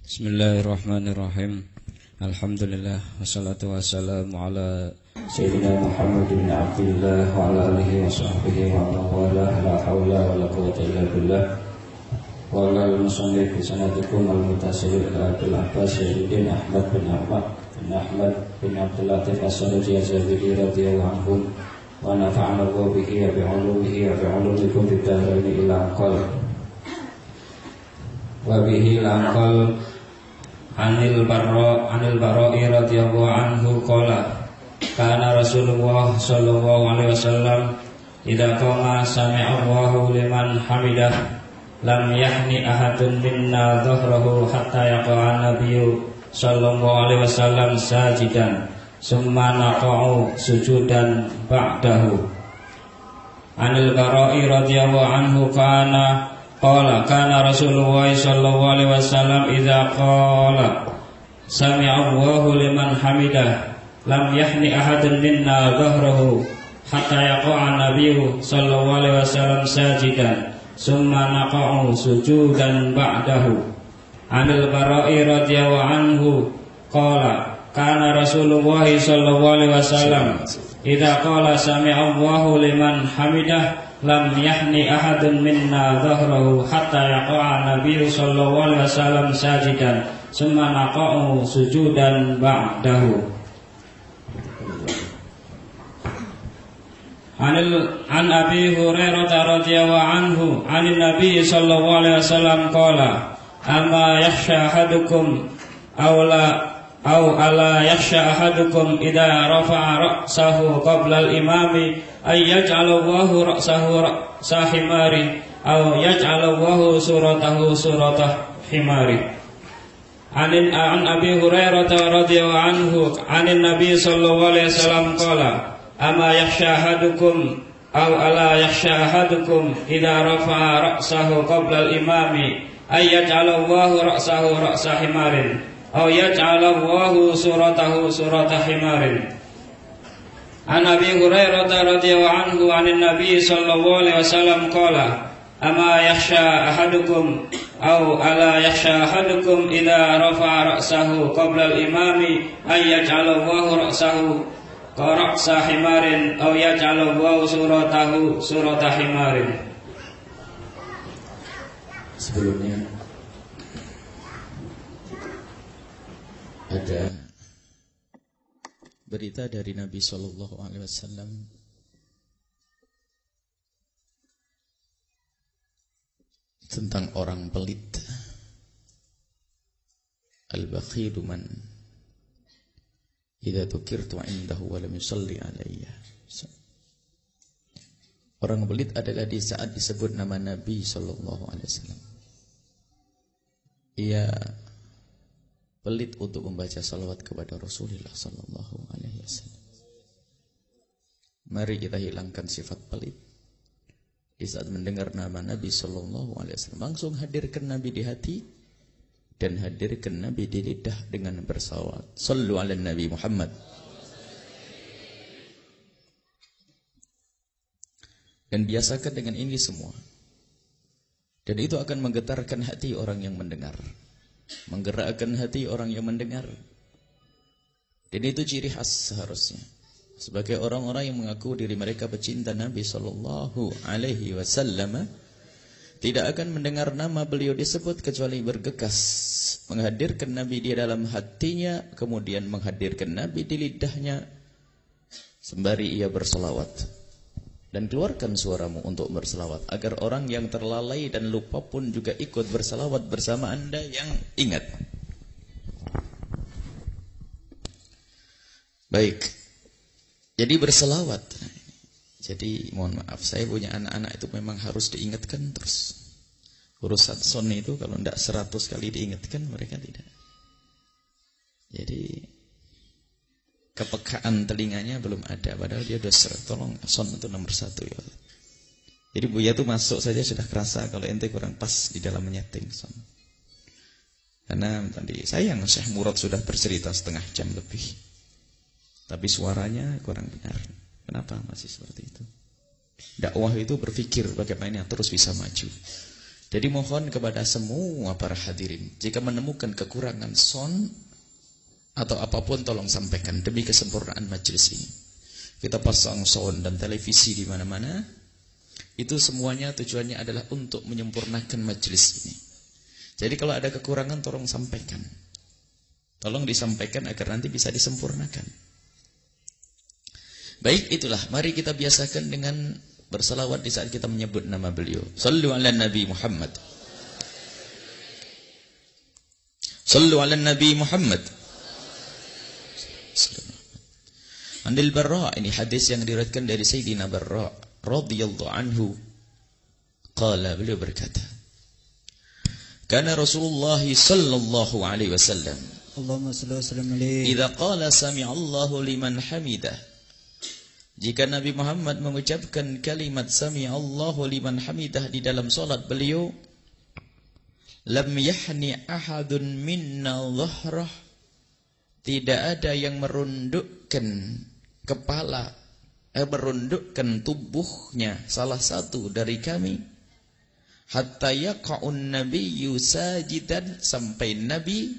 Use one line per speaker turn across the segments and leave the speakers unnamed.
Bismillahirrahmanirrahim. Alhamdulillah wassalatu wassalamu ala Sayyidina Muhammad bin Abdullah wa ala alihi wa sahbihi wa mawala la hawla wa la quwwata illa billah. Wa ala al-musannif bi sanadikum al-mutasil ila Abdul Abbas Sayyidina Ahmad bin Abdul Latif As-Saraji Az-Zabidi radhiyallahu anhu wa nafa'ana Allah bihi wa bi'ulumihi wa bi'ulumikum fid dharain ila aqal wa bihi laqal Anil Bara'i radhiyallahu anhu qala kana Rasulullah sallallahu alaihi wasallam idza qama sami'a Allahu liman hamidah lam yahni ahadun minna dhahrahu hatta yaqa'a nabiyyu sallallahu alaihi wasallam sajidan summa naqa'u sujudan ba'dahu. Anil Bara'i radhiyallahu anhu Qala kana Rasulullah sallallahu alaihi wasallam idza qala sami'a Allahu liman hamidah lam yahni ahadun minna dhahrahu hatta yaqa'a nabiyyu sallallahu alaihi wasallam sajidan summa naqa'u sujudan ba'dahu. Anil Bara'i radhiyallahu anhu qala kana Rasulullah sallallahu alaihi wasallam idza qala sami'a Allahu liman hamidah lam yahni ahadun minna dhahrahu hatta yaqa'a nabiyyu sallallahu alaihi wasallam sajidan summa naqa'u sujudan ba'dahu. An Abi Hurairah radhiyallahu anhu 'anil nabiy sallallahu alaihi wasallam qala ama yakhsha ahadukum ala yakhsha ahadukum idza rafa'a ra'sahu qabla al-imami ay yaj'alallahu ra'sahu ra'sa himari aw yaj'alallahu suratahu suratah himari. An Abi Hurairah radhiyallahu anhu 'anil nabiy sallallahu alaihi wasallam qala ama yakhsha ahadukum aw ala yakhsha ahadukum idza rafa'a ra'sahu qabla al-imami ay yaj'alallahu ra'sahu ra'sa himarin aw yaj'alallahu suratahu suratah himarin. An Abi Hurairah radhiyallahu anhu 'anil nabiy sallallahu alaihi wasallam qala ama yakhsha ahadukum aw ala yakhsha ahadukum idza rafa'a ra'sahu qabla al-imami ay yaj'alallahu ra'sahu ra'sa himarin aw yaj'alallahu suratahu suratah himarin.
Sebelumnya ada berita dari Nabi sallallahu alaihi wasallam tentang orang pelit. Al-bakhilu man idza dzukirtu 'indahu wa lam yusalli alayya. Orang pelit adalah di saat disebut nama Nabi sallallahu alaihi wasallam ia pelit untuk membaca salawat kepada Rasulullah sallallahu alaihi wasallam. Mari kita hilangkan sifat pelit. Di saat mendengar nama Nabi sallallahu alaihi wasallam, langsung hadirkan Nabi di hati dan hadirkan Nabi di lidah dengan bersalawat. Sallu ala Nabi Muhammad. Dan biasakan dengan ini semua. Dan itu akan menggetarkan hati orang yang mendengar, menggerakkan hati orang yang mendengar. Dan itu ciri khas seharusnya sebagai orang-orang yang mengaku diri mereka pecinta Nabi sallallahu alaihi wasallam, tidak akan mendengar nama beliau disebut kecuali bergegas menghadirkan Nabi di dalam hatinya, kemudian menghadirkan Nabi di lidahnya sembari ia berselawat. Dan keluarkan suaramu untuk berselawat agar orang yang terlalai dan lupa pun juga ikut berselawat bersama Anda yang ingat. Baik. Jadi berselawat. Jadi mohon maaf, saya punya anak-anak itu memang harus diingatkan terus. Urusan son itu kalau tidak 100 kali diingatkan mereka tidak. Jadi kepekaan telinganya belum ada, padahal dia udah tolong son itu nomor 1 ya. Jadi Buya tuh masuk saja sudah kerasa kalau ente kurang pas di dalam menyeting son. Karena tadi sayang Syekh Murad sudah bercerita setengah jam lebih, tapi suaranya kurang benar. Kenapa masih seperti itu? Dakwah itu berpikir bagaimana terus bisa maju. Jadi mohon kepada semua para hadirin, jika menemukan kekurangan sound atau apapun tolong sampaikan demi kesempurnaan majelis ini. Kita pasang sound dan televisi di mana-mana. Itu semuanya tujuannya adalah untuk menyempurnakan majelis ini. Jadi kalau ada kekurangan tolong sampaikan. Tolong disampaikan agar nanti bisa disempurnakan. Baik, itulah. Mari kita biasakan dengan bersalawat di saat kita menyebut nama beliau. Sallu ala Nabi Muhammad. Sallu ala Nabi Muhammad. Anil Barra, ini hadis yang diriwayatkan dari Sayyidina Barra radhiyallahu anhu. Qala, beliau berkata, kana Rasulullah sallallahu alaihi wasallam,
Allahumma shalli wa sallim alaihi,
idza qala sami'allahu liman hamidah, jika Nabi Muhammad mengucapkan kalimat sami'allahu liman hamidah di dalam salat beliau, lam yahni ahadun minna dhahrah, tidak ada yang merundukkan kepala, merundukkan tubuhnya salah satu dari kami, hatta yaqa'un nabiyyu sajidan, sampai Nabi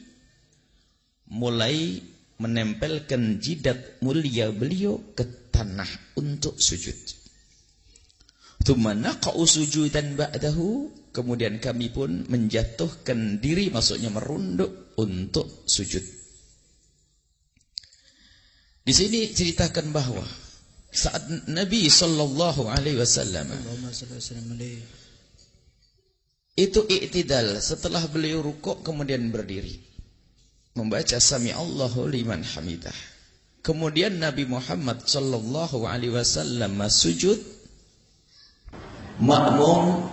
mulai menempelkan jidat mulia beliau ke tanah untuk sujud. Tsumma naqa'u sujudan ba'dahu, kemudian kami pun menjatuhkan diri, maksudnya merunduk untuk sujud. Di sini ceritakan bahwa saat Nabi sallallahu alaihi wasallam itu i'tidal, setelah beliau rukuk kemudian berdiri membaca sami Allahu liman hamidah. Kemudian Nabi Muhammad sallallahu alaihi wasallam sujud, makmum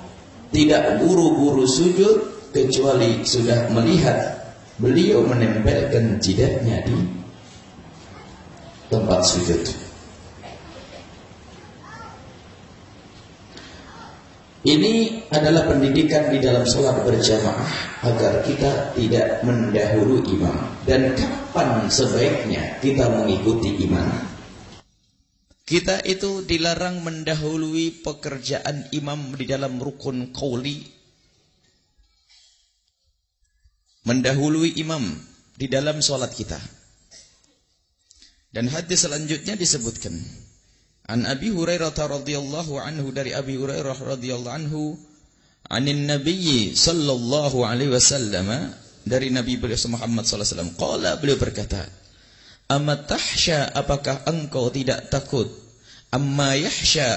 tidak buru-buru sujud kecuali sudah melihat beliau menempelkan jidatnya di tempat sujud. Ini adalah pendidikan di dalam salat berjamaah agar kita tidak mendahului imam. Dan kapan sebaiknya kita mengikuti imam? Kita itu dilarang mendahului pekerjaan imam di dalam rukun qauli. Mendahului imam di dalam salat kita. Dan hadis selanjutnya disebutkan, an Abi Hurairah radhiyallahu anhu, dari Abi Hurairah radhiyallahu anhu, anin Nabi sallallahu alaihi wasallam, dari Nabi Muhammad sallallahu alaihi wasallam, qala, beliau berkata, amat tahsya, apakah engkau tidak takut, amma yahsya,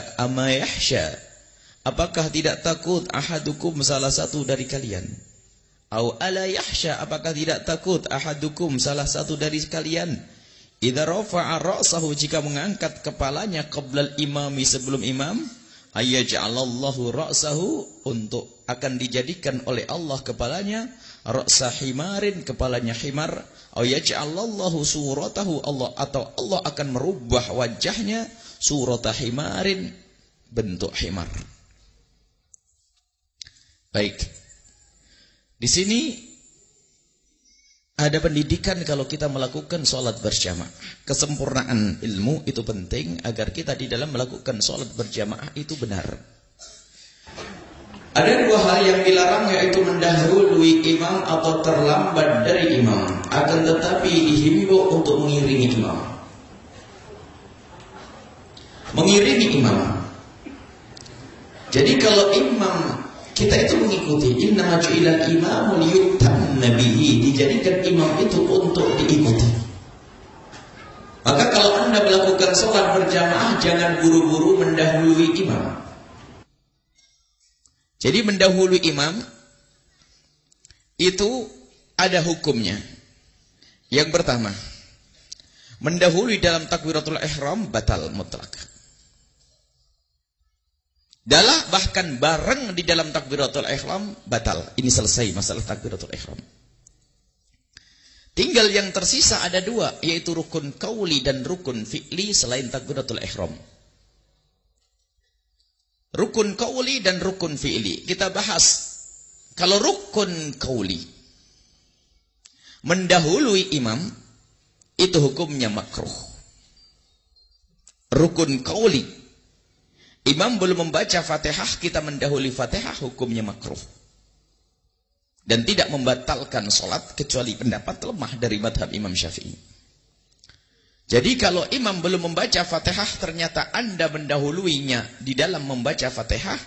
apakah tidak takut ahadukum, salah satu dari kalian, au ala yahsya, apakah tidak takut ahadukum, salah satu dari kalian, idza rafa'a ra'sahu, jika mengangkat kepalanya, qablal imami, sebelum imam, ayyaj'alallahu ra'sahu, untuk akan dijadikan oleh Allah kepalanya ra'sa himarin, kepalanya himar, ayyaj'alallahu suratahu, Allah, atau Allah akan merubah wajahnya surata himarin, bentuk himar. Baik. Di sini ada pendidikan kalau kita melakukan sholat berjamaah. Kesempurnaan ilmu itu penting agar kita di dalam melakukan sholat berjamaah itu benar. Ada dua hal yang dilarang, yaitu mendahului imam atau terlambat dari imam. Akan tetapi dihimbau untuk mengiringi imam. Mengiringi imam. Jadi kalau imam, kita itu mengikuti, innama ju'ilal imamu liyutamma bihi, dijadikan imam itu untuk diikuti. Maka kalau Anda melakukan sholat berjamaah, jangan buru-buru mendahului imam. Jadi mendahului imam itu ada hukumnya. Yang pertama, mendahului dalam takbiratul ihram batal mutlak. Bahkan bareng di dalam takbiratul ihram batal. Ini selesai masalah takbiratul ihram. Tinggal yang tersisa ada dua, yaitu rukun qauli dan rukun fi'li selain takbiratul ihram. Rukun qauli dan rukun fi'li kita bahas. Kalau rukun qauli, mendahului imam, itu hukumnya makruh. Rukun qauli, imam belum membaca Fatihah, kita mendahului Fatihah, hukumnya makruh. dan tidak membatalkan sholat kecuali pendapat lemah dari madhab Imam Syafi'i. Jadi kalau imam belum membaca Fatihah, ternyata Anda mendahuluinya di dalam membaca Fatihah.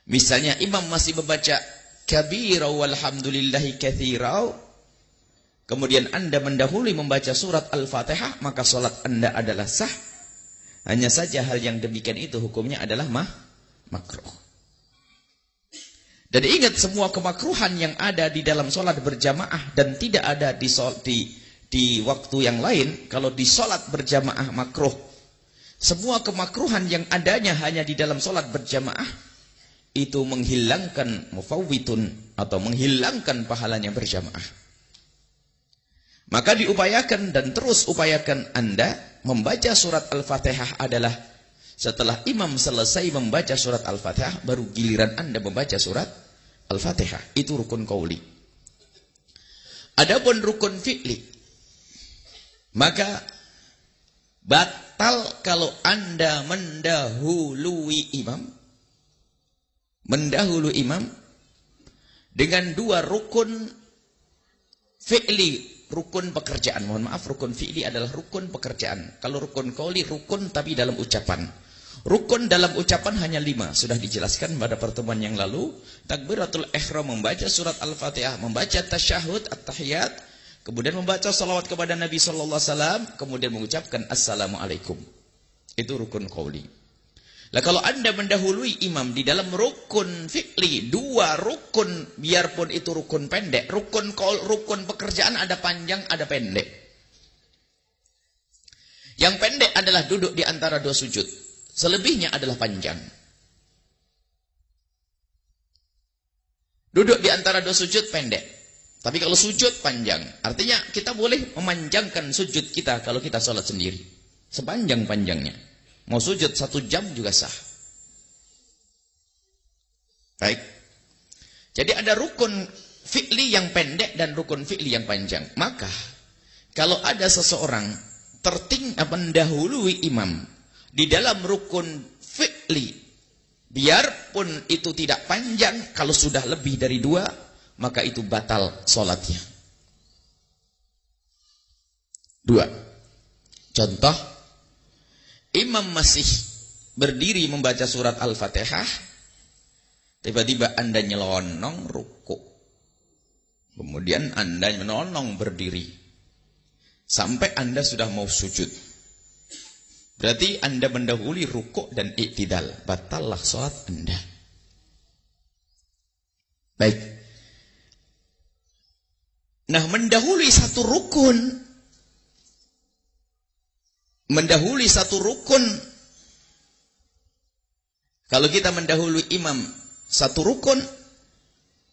Misalnya imam masih membaca kabira walhamdulillahi katsira, kemudian Anda mendahului membaca surat Al-Fatihah, maka sholat Anda adalah sah. Hanya saja hal yang demikian itu hukumnya adalah makruh. Dan ingat, semua kemakruhan yang ada di dalam sholat berjamaah dan tidak ada di waktu yang lain, kalau di sholat berjamaah makruh. Semua kemakruhan yang adanya hanya di dalam sholat berjamaah, itu menghilangkan mufawwitun atau menghilangkan pahalanya berjamaah. Maka diupayakan dan terus upayakan Anda membaca surat Al-Fatihah adalah setelah imam selesai membaca surat Al-Fatihah, baru giliran Anda membaca surat Al-Fatihah. Itu rukun qauli. Adapun rukun fi'li, maka batal kalau Anda mendahului imam dengan dua rukun fi'li, rukun pekerjaan. Mohon maaf, rukun fi'li adalah rukun pekerjaan. Kalau rukun qauli rukun tapi dalam ucapan. Rukun dalam ucapan hanya 5, sudah dijelaskan pada pertemuan yang lalu. Takbiratul ihram, membaca surat Al-Fatihah, membaca tasyahud at-tahiyat, kemudian membaca salawat kepada Nabi SAW, kemudian mengucapkan Assalamualaikum. Itu rukun qauli. Lah kalau Anda mendahului imam di dalam rukun fi'li, dua rukun, biarpun itu rukun pendek, rukun pekerjaan ada panjang, ada pendek. Yang pendek adalah duduk di antara dua sujud. Selebihnya adalah panjang. Duduk di antara dua sujud pendek. Tapi kalau sujud panjang, artinya kita boleh memanjangkan sujud kita kalau kita sholat sendiri. Sepanjang-panjangnya. Mau sujud 1 jam juga sah. Baik. Jadi ada rukun fi'li yang pendek dan rukun fi'li yang panjang. Maka, kalau ada seseorang mendahului imam di dalam rukun fi'li, biarpun itu tidak panjang, kalau sudah lebih dari 2, maka itu batal sholatnya. 2. Contoh, imam masih berdiri membaca surat Al-Fatihah, tiba-tiba Anda nyelonong rukuk, kemudian Anda menonong berdiri, sampai Anda sudah mau sujud. Berarti Anda mendahului rukuk dan i'tidal, batallah sholat Anda. Baik. Nah, mendahului satu rukun, kalau kita mendahului imam satu rukun,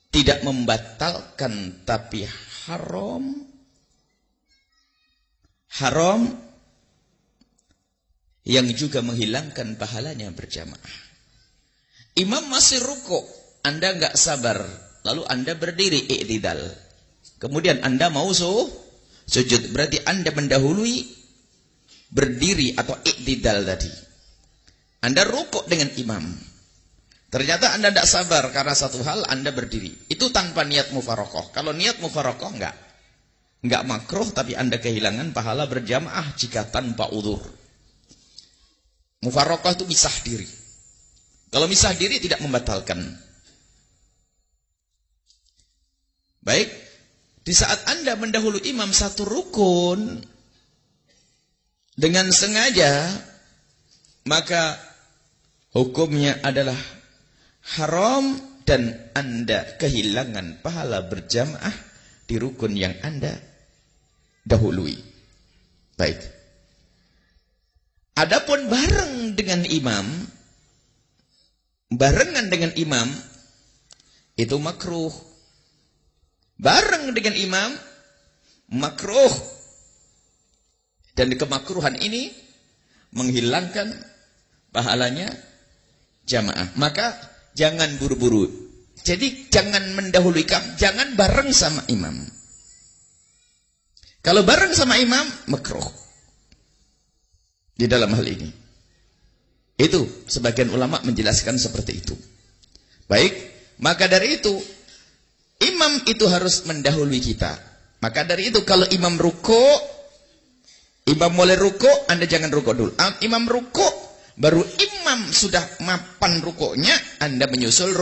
tidak membatalkan, tapi haram yang juga menghilangkan pahalanya berjamaah. Imam masih rukuk, Anda nggak sabar, lalu Anda berdiri i'tidal, kemudian Anda mau sujud, berarti Anda mendahului berdiri atau i'tidal tadi. Anda rukuk dengan imam, ternyata Anda tidak sabar karena satu hal, Anda berdiri. Itu tanpa niat mufarokoh. Kalau niat mufarokoh enggak makruh, tapi Anda kehilangan pahala berjamaah jika tanpa udzur. Mufarokoh itu misah diri. Kalau misah diri tidak membatalkan. Baik, di saat Anda mendahului imam satu rukun dengan sengaja, maka hukumnya adalah haram dan Anda kehilangan pahala berjamaah di rukun yang Anda dahului. Baik. Adapun barengan dengan imam itu makruh. Bareng dengan imam makruh. Dan kemakruhan ini menghilangkan pahalanya jamaah. Maka jangan buru-buru. Jadi jangan mendahului, jangan bareng sama imam. Kalau bareng sama imam makruh di dalam hal ini. Itu sebagian ulama menjelaskan seperti itu. Baik, maka dari itu Imam itu harus mendahului kita. Maka dari itu kalau imam ruku, imam mulai ruku, Anda jangan ruku dulu. Imam ruku, baru imam sudah mapan rukuknya, Anda menyusul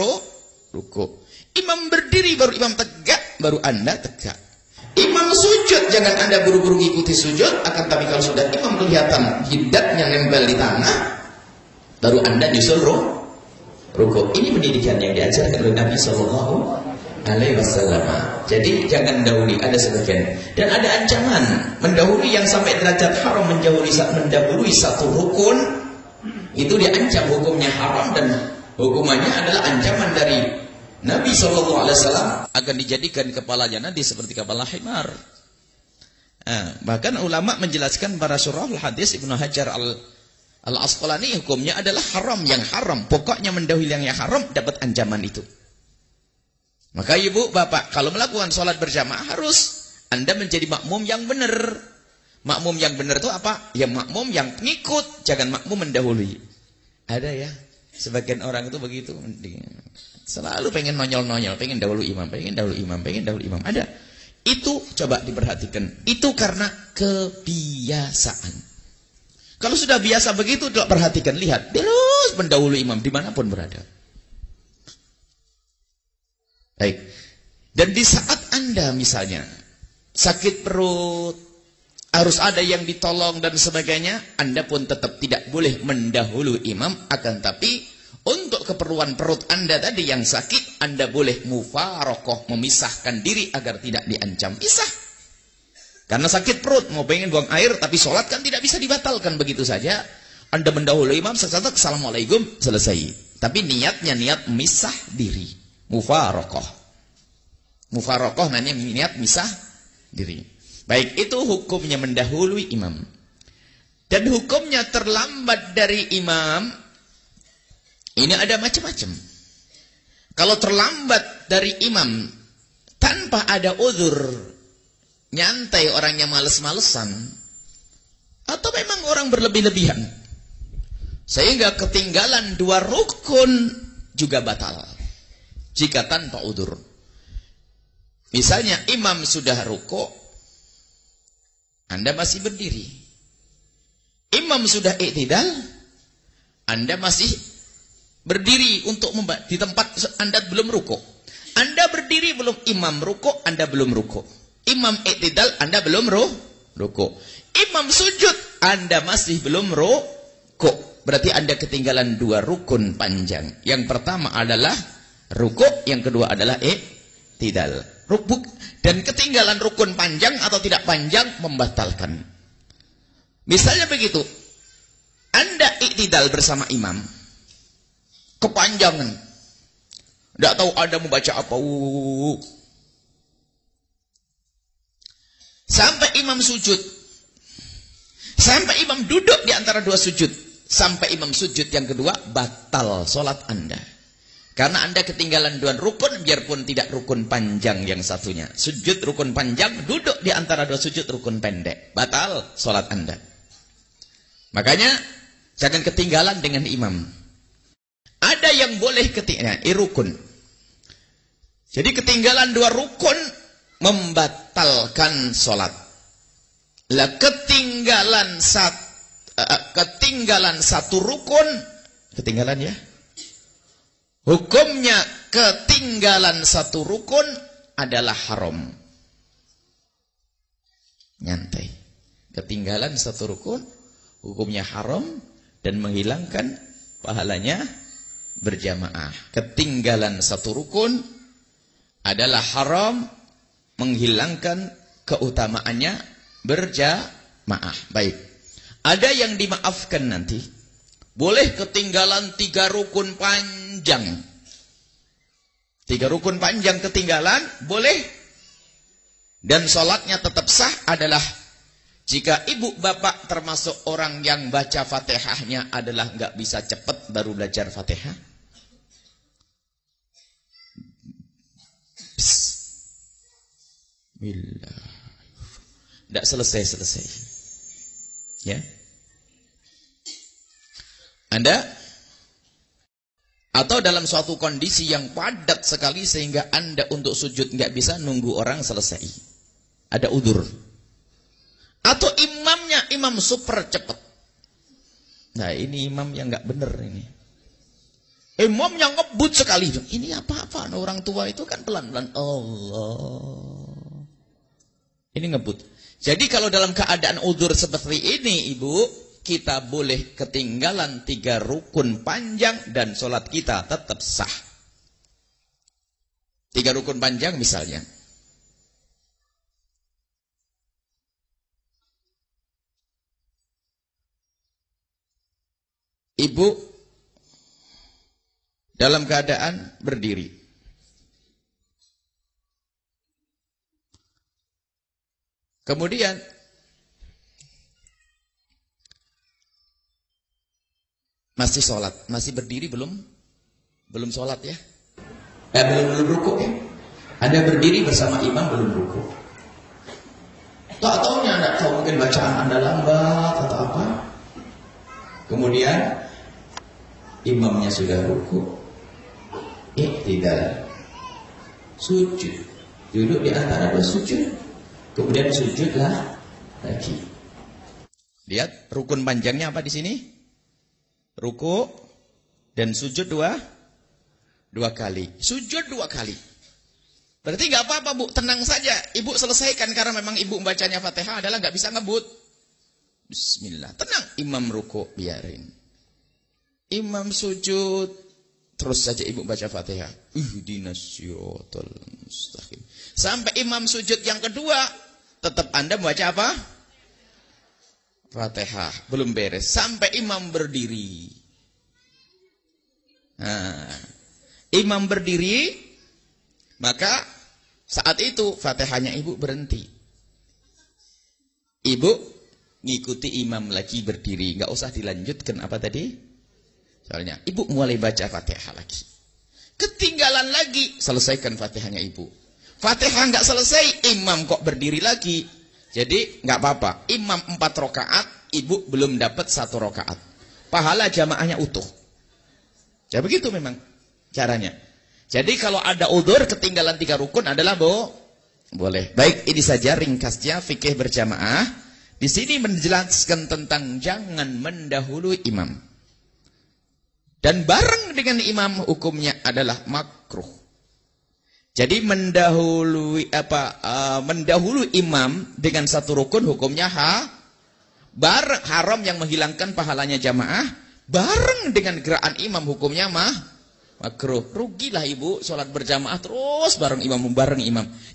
ruku. Imam berdiri, baru imam tegak, baru Anda tegak. Imam sujud, jangan Anda buru-buru ikuti sujud, akan tapi kalau sudah imam kelihatan jidatnya nempel di tanah, baru Anda nyusul ruku. Ini pendidikan yang diajarkan oleh Nabi Sallallahu Alaihi Wasallam. Jadi jangan dahului, ada sebagian. Dan ada ancaman mendahului yang sampai derajat haram, mendahului satu rukun, itu diancam hukumnya haram, dan hukumannya adalah ancaman dari Nabi SAW, akan dijadikan kepalanya nanti seperti kepala himar. Bahkan ulama menjelaskan para surah hadis, Ibnu Hajar Al-Asqalani, hukumnya adalah haram yang haram. Pokoknya mendahului yang haram dapat ancaman itu. Maka ibu, bapak, kalau melakukan sholat berjamaah harus Anda menjadi makmum yang benar. Makmum yang benar itu apa? Ya makmum yang pengikut, jangan makmum mendahului. Ada ya, sebagian orang itu begitu. Selalu pengen nonyol-nonyol, pengen dahulu imam, pengen dahulu imam, pengen dahulu imam. Ada. Itu coba diperhatikan. Itu karena kebiasaan. Kalau sudah biasa begitu, perhatikan, lihat. Terus mendahului imam dimanapun berada. Baik. Dan di saat Anda misalnya sakit perut, harus ada yang ditolong dan sebagainya, Anda pun tetap tidak boleh mendahului imam. Akan tapi untuk keperluan perut Anda tadi yang sakit, Anda boleh mufarokoh, memisahkan diri agar tidak diancam pisah. Karena sakit perut, mau pengen buang air, tapi sholat kan tidak bisa dibatalkan begitu saja. Anda mendahului imam, sesaat assalamualaikum, selesai. Tapi niatnya niat misah diri. Mufarokoh. Mufarokoh namanya niat misah diri. Baik, itu hukumnya mendahului imam. Dan hukumnya terlambat dari imam, ini ada macam-macam. Kalau terlambat dari imam tanpa ada uzur, nyantai orangnya males-malesan, atau memang orang berlebih-lebihan, sehingga ketinggalan 2 rukun juga batal jika tanpa uzur. Misalnya imam sudah rukuk, Anda masih berdiri. Imam sudah i'tidal, Anda masih berdiri untuk di tempat Anda belum rukuk. Anda berdiri belum imam rukuk, Anda belum rukuk. Imam i'tidal, Anda belum rukuk. Imam sujud, Anda masih belum rukuk. Berarti Anda ketinggalan 2 rukun panjang. Yang pertama adalah rukuk, yang kedua adalah i'tidal. Rukuk dan ketinggalan rukun panjang atau tidak panjang membatalkan. Misalnya begitu, Anda i'tidal bersama imam, kepanjangan, tidak tahu Anda membaca apa, sampai imam sujud, sampai imam duduk di antara 2 sujud, sampai imam sujud yang kedua, batal sholat Anda. Karena Anda ketinggalan 2 rukun, biarpun tidak rukun panjang yang satunya. Sujud rukun panjang, duduk di antara 2 sujud rukun pendek. Batal sholat Anda. Makanya, jangan ketinggalan dengan imam. Ada yang boleh ketinggalan, rukun. Jadi ketinggalan 2 rukun, membatalkan sholat. Lah ketinggalan 1 rukun, ketinggalan ya. Hukumnya ketinggalan 1 rukun adalah haram. Nyantai. Ketinggalan 1 rukun, hukumnya haram dan menghilangkan pahalanya berjamaah. Ketinggalan 1 rukun adalah haram, menghilangkan keutamaannya berjamaah. Baik. Ada yang dimaafkan nanti. Boleh ketinggalan 3 rukun panjang. 3 rukun panjang ketinggalan, boleh. Dan sholatnya tetap sah adalah jika ibu bapak termasuk orang yang baca fatihahnya adalah nggak bisa cepat baru belajar fatihah. Bismillah. Nggak selesai-selesai. Ya. Anda Atau dalam suatu kondisi yang padat sekali sehingga Anda untuk sujud nggak bisa nunggu orang selesai. Ada udzur. Atau imamnya imam super cepat. Nah, ini imam yang nggak benar ini. Imam yang ngebut sekali. Ini apa-apa? Orang tua itu kan pelan-pelan. Allah. Ini ngebut. Jadi kalau dalam keadaan udzur seperti ini, Ibu, kita boleh ketinggalan 3 rukun panjang dan sholat kita tetap sah. 3 rukun panjang misalnya. Ibu dalam keadaan berdiri. Kemudian masih sholat, masih berdiri belum sholat ya? Belum rukuk ya? Anda berdiri bersama imam belum rukuk. Tak tahunya Anda tahu mungkin bacaan Anda lambat atau apa. Kemudian imamnya sudah rukuk, tidak sujud, duduk di antara 2 sujud. Kemudian sujudlah lagi. Lihat rukun panjangnya apa di sini? Ruku dan sujud dua kali. Sujud 2 kali. Berarti nggak apa-apa Bu, tenang saja. Ibu selesaikan karena memang ibu membacanya Fatihah adalah nggak bisa ngebut. Bismillah, tenang. Imam ruku biarin. Imam sujud, terus saja ibu baca Fatihah. Ihdinas siratal mustaqim. Sampai imam sujud yang kedua, tetap Anda membaca apa? Fatihah. Belum beres. Sampai imam berdiri. Nah, imam berdiri, maka saat itu Fatihahnya ibu berhenti. Ibu ngikuti imam lagi berdiri. Nggak usah dilanjutkan apa tadi? Soalnya ibu mulai baca Fatihah lagi. Ketinggalan lagi, selesaikan Fatihahnya ibu. Fatihah nggak selesai, imam kok berdiri lagi. Jadi nggak apa-apa. Imam 4 rakaat, ibu belum dapat 1 rakaat. Pahala jamaahnya utuh. Ya begitu memang caranya. Jadi kalau ada udzur ketinggalan 3 rukun adalah boleh. Baik, ini saja ringkasnya fikih berjamaah. Di sini menjelaskan tentang jangan mendahului imam. Dan bareng dengan imam hukumnya adalah makruh. Jadi mendahului imam dengan 1 rukun hukumnya bareng haram yang menghilangkan pahalanya jamaah, bareng dengan gerakan imam hukumnya makruh. Rugilah ibu sholat berjamaah terus bareng imam.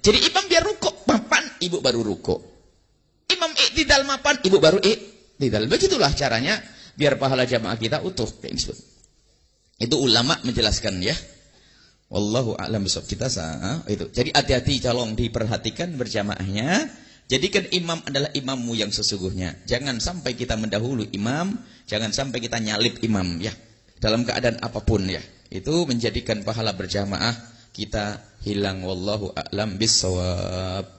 Jadi imam biar rukuk mapan, ibu baru rukuk. Imam i'tidal mapan, ibu baru i'tidal. Begitulah caranya biar pahala jamaah kita utuh. Itu ulama menjelaskan ya. Wallahu a'lam bishawab. Kita itu. Jadi hati-hati, tolong diperhatikan berjamaahnya. Jadikan imam adalah imammu yang sesungguhnya. Jangan sampai kita mendahului imam, jangan sampai kita nyalip imam ya. Dalam keadaan apapun ya. Itu menjadikan pahala berjamaah kita hilang. Wallahu a'lam bishawab.